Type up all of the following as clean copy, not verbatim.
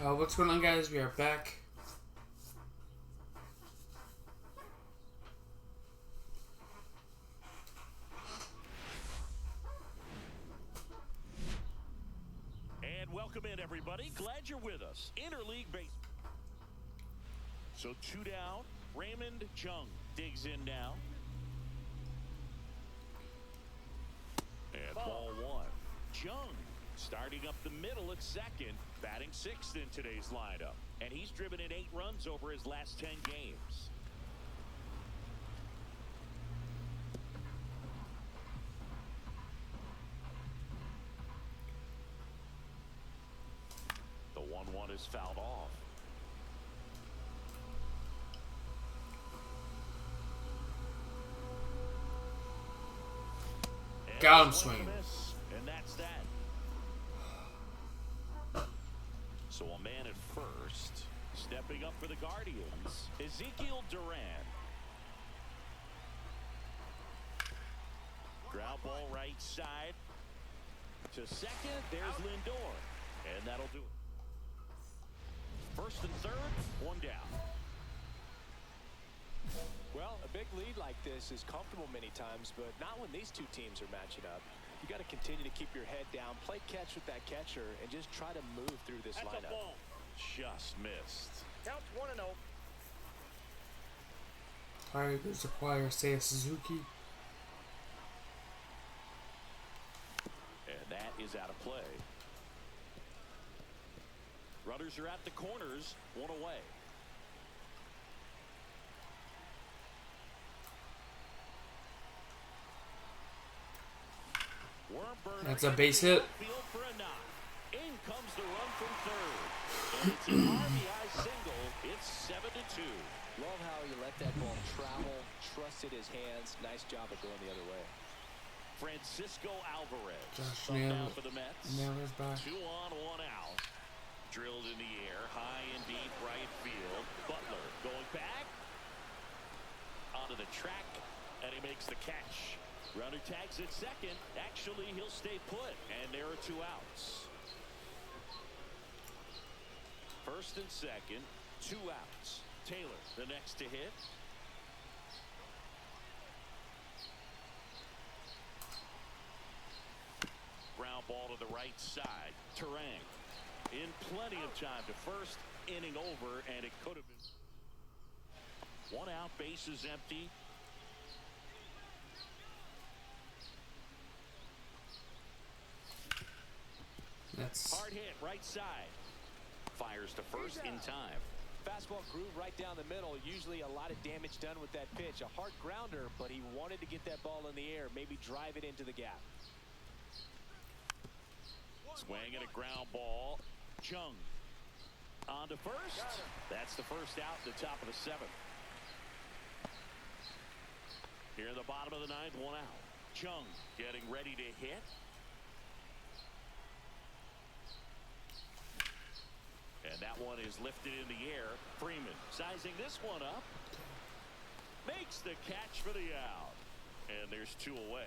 What's going on, guys? We are back. And welcome in, everybody. Glad you're with us. Interleague base. So 2 down. Raymond Chung digs in now. And ball 1. Chung starting up the middle at second, batting 6th in today's lineup. And he's driven in 8 runs over his last 10 games. The 1-1 is fouled off. Got him swinging. And that's that. So a man at first, stepping up for the Guardians, Ezekiel Duran. Ground ball right side to second. There's Lindor, and that'll do it. First and third, 1 down. Well, a big lead like this is comfortable many times, but not when these two teams are matching up. You got to continue to keep your head down, play catch with that catcher, and just try to move through this lineup. Just missed. Count 1-0. Tigers acquire Seiya Suzuki. And that is out of play. Runners are at the corners, 1 away. That's a base hit. In comes the run from third. And it's an RBI single. It's 7-2. Love how he let that ball travel, trusted his hands. Nice job of going the other way. Francisco Alvarez. Josh Down for the Mets. Naylor's back. 2 on, 1 out. Drilled in the air, high and deep right field. Butler going back onto the track, and he makes the catch. Runner tags at second. Actually, he'll stay put, and there are 2 outs. First and second, 2 outs. Taylor, the next to hit. Ground ball to the right side. Turang in plenty of time to first, inning over, and it could have been 1 out, bases empty. That's Hard hit right side. Fires to first in time. Fastball groove right down the middle. Usually a lot of damage done with that pitch. A hard grounder, but he wanted to get that ball in the air, maybe drive it into the gap. Swing and a ground ball. Chung on to first. That's the first out at the top of the 7th. Here in the bottom of the 9th, 1 out. Chung getting ready to hit. And that one is lifted in the air. Freeman sizing this one up. Makes the catch for the out. And there's 2 away.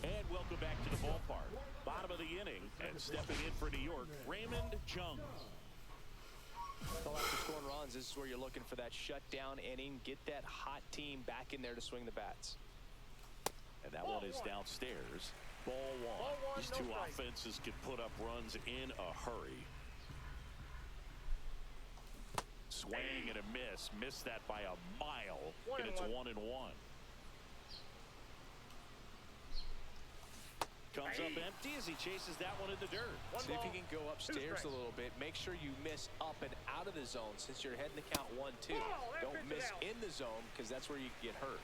And welcome back to the ballpark. Bottom of the inning, and stepping in for New York, Raymond Chung. Well, after scoring runs, this is where you're looking for that shutdown inning. Get that hot team back in there to swing the bats. And that one is downstairs. Ball 1. These 2 offenses can put up runs in a hurry. Swing and a miss. Missed that by a mile. And it's 1-1. Comes up empty as he chases that one in the dirt. See if you can go upstairs a little bit. Make sure you miss up and out of the zone since you're heading to count 1-2. Don't miss in the zone because that's where you get hurt.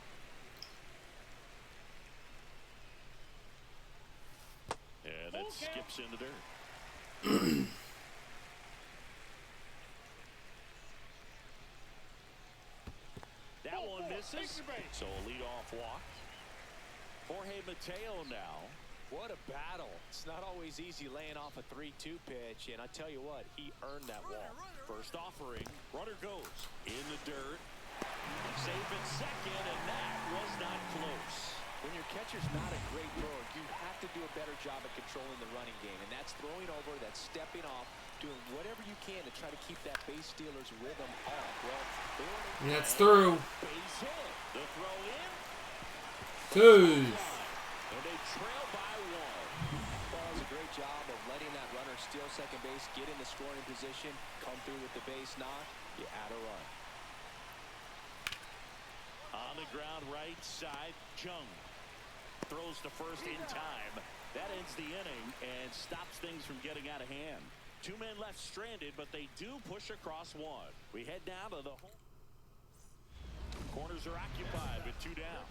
And it skips in the dirt. That one misses. So a leadoff walk. Jorge Mateo now What a battle. It's not always easy laying off a 3-2 pitch, and I tell you what, he earned that walk. First offering, runner goes in the dirt. Safe at second, and that was not close. When your catcher's not a great thrower, you have to do a better job at controlling the running game, and that's throwing over, that's stepping off, doing whatever you can to try to keep that base stealer's rhythm off. Well, That's through. Base hit. The throw in. Twos. And they trail by one. Well, does a great job of letting that runner steal second base, get in the scoring position, come through with the base knock, you add a run. On the ground, right side, Jung throws to first in time. That ends the inning and stops things from getting out of hand. 2 men left stranded, but they do push across one. We head down to the home. Corners are occupied with 2 down.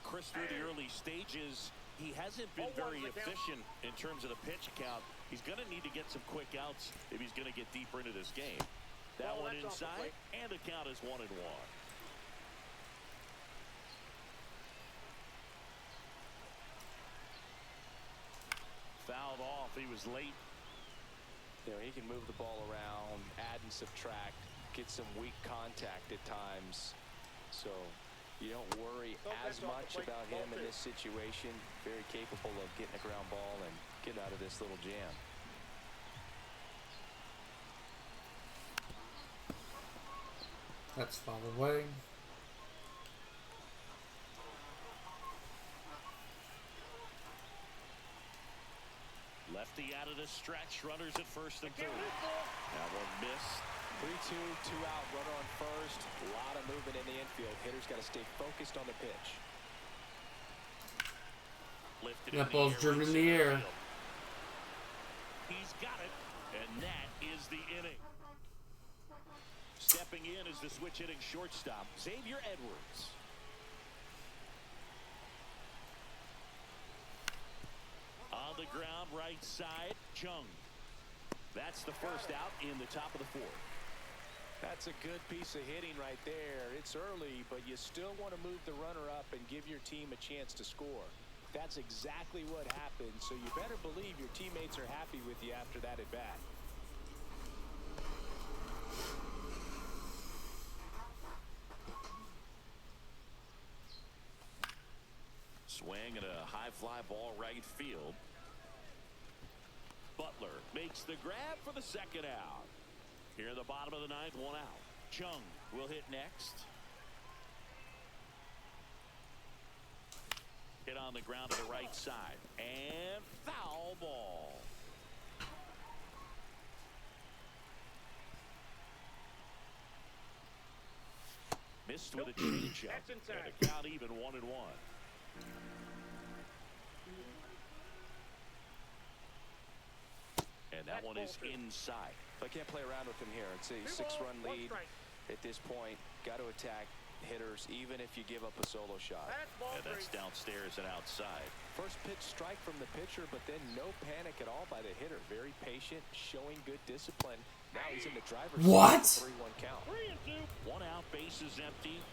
Chris, through the early stages, he hasn't been very efficient in terms of the pitch count. He's going to need to get some quick outs if he's going to get deeper into this game. That one inside, and the count is 1-1. Fouled off. He was late. You know, he can move the ball around, add and subtract, get some weak contact at times. So you don't worry as much about him in this situation. Very capable of getting a ground ball and getting out of this little jam. That's fouled away. Lefty out of the stretch. Runners at first and third. That one missed. 3-2, 2 out, runner on first. A lot of movement in the infield. Hitter's got to stay focused on the pitch. That ball's driven in the air. He's got it, and that is the inning. Stepping in is the switch hitting shortstop, Xavier Edwards. On the ground, right side, Chung. That's the first out in the top of the 4th. That's a good piece of hitting right there. It's early, but you still want to move the runner up and give your team a chance to score. That's exactly what happened, so you better believe your teammates are happy with you after that at bat. Swing and a high fly ball right field. Butler makes the grab for the second out. Here in the bottom of the 9th, 1 out. Chung will hit next. Hit on the ground to the right side. And foul ball. Missed with a changeup. And the count even 1-1. And that one is inside. I can't play around with him here. It's a 6-run lead at this point. Got to attack hitters even if you give up a solo shot. And that's downstairs and outside. First pitch strike from the pitcher, but then no panic at all by the hitter. Very patient, showing good discipline. Now he's in the driver's seat. 3-1 count. 3-2. 1 out, base is empty.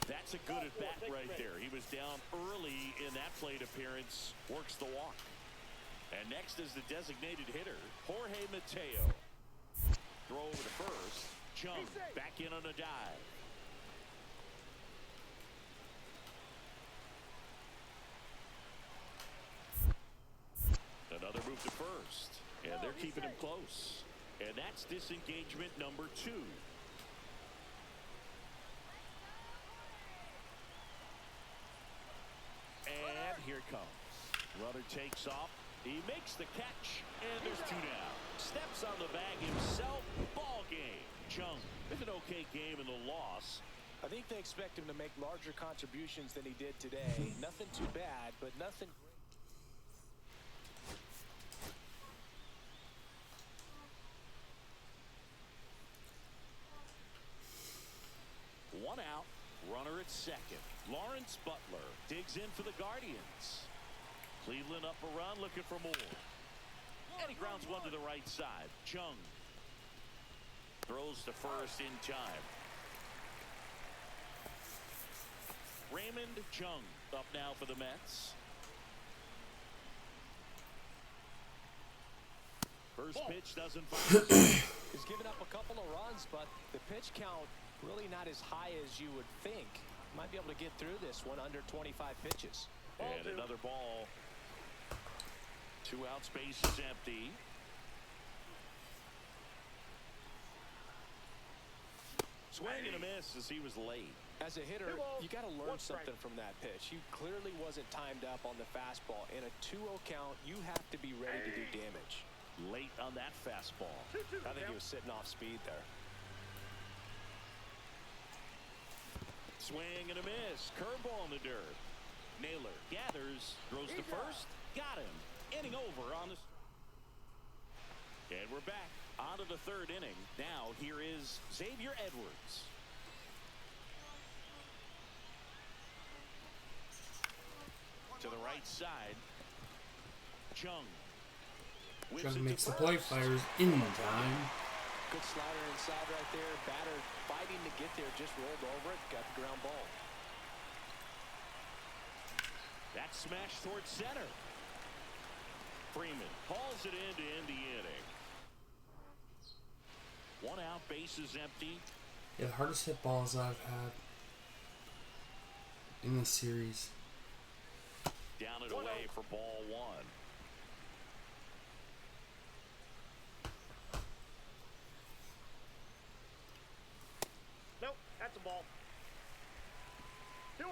That's a good at-bat right there. He was down early in that plate appearance. Works the walk. And next is the designated hitter, Jorge Mateo. Throw over to first. Chung back in on a dive. Another move to first. And they're keeping him close. And that's disengagement number 2. And here it comes. Runner takes off. He makes the catch, and there's 2 down. Steps on the bag himself. Ball game. Chung with an okay game in the loss. I think they expect him to make larger contributions than he did today. Nothing too bad, but nothing great. at second. Lawrence Butler digs in for the Guardians. Cleveland up a run, looking for more. And he grounds one to the right side. Chung throws to first in time. Raymond Chung up now for the Mets. First pitch doesn't find. He's given up a couple of runs, but the pitch count really not as high as you would think. Might be able to get through this one under 25 pitches. And another ball. 2 outs, base is empty. Swing and a miss as he was late. As a hitter, you got to learn something from that pitch. He clearly wasn't timed up on the fastball. In a 2-0 count, you have to be ready to do damage. Late on that fastball. I think he was sitting off speed there. Swing and a miss. Curveball in the dirt. Naylor gathers, throws to first. Got him. Inning over on the... And we're back on to the third inning. Now here is Xavier Edwards. To the right side. Chung. Chung makes the play, fires in time. Good slider inside right there. Batter fighting to get there, just rolled over it, got the ground ball. That smash towards center. Freeman hauls it in to end the inning. 1 out, bases empty. Yeah, the hardest hit balls I've had in this series. Down and away for ball 1. Nope, that's a ball. 2-0.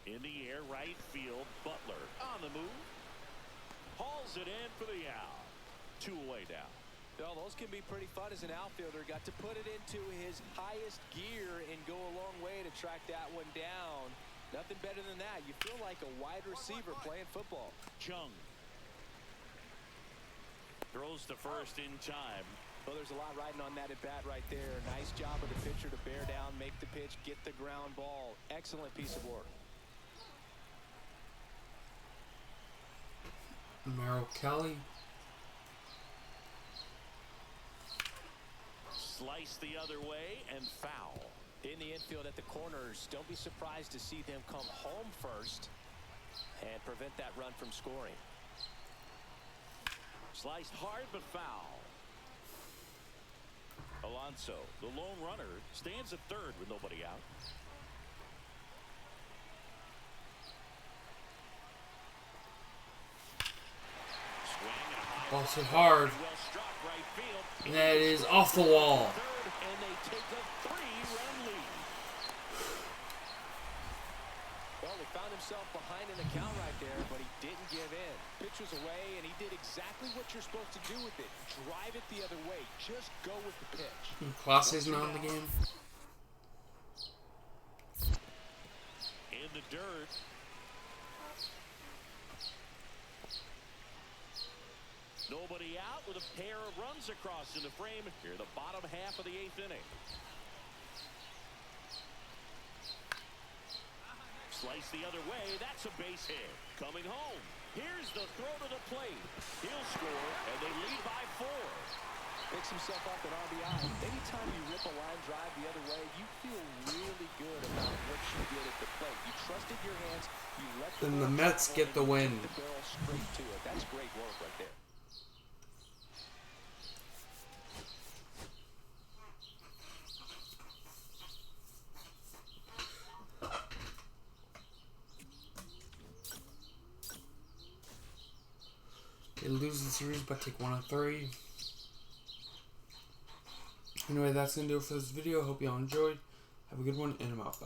In the air, right field. Butler on the move. Hauls it in for the out. 2 away now. Well, those can be pretty fun as an outfielder. Got to put it into his highest gear and go a long way to track that one down. Nothing better than that. You feel like a wide receiver playing football. Chung throws to first in time. Well, there's a lot riding on that at bat right there. Nice job of the pitcher to bear down, make the pitch, get the ground ball. Excellent piece of work. Merrill Kelly. Slice the other way and foul. In the infield at the corners, don't be surprised to see them come home first and prevent that run from scoring. Sliced hard but foul. Alonso, the lone runner, stands at third with nobody out. Balls hit hard. And that is off the wall. And they take a 3-run lead. Well, he found himself behind in the count right there, but he didn't give in. Pitch was away, and he did exactly what you're supposed to do with it. Drive it the other way. Just go with the pitch. Class not in the game. In the dirt. Nobody out with a pair of runs across in the frame here, the bottom half of the 8th inning. Slice the other way. That's a base hit. Coming home. Here's the throw to the plate. He'll score, and they lead by 4. Picks himself off an RBI. Anytime you rip a line drive the other way, you feel really good about what you did at the plate. You trusted your hands. You let the Mets get the win. The barrel straight to it. That's great work right there. They lose the series but take 1 of 3. Anyway, that's going to do it for this video. Hope y'all enjoyed. Have a good one, and I'm out. Bye.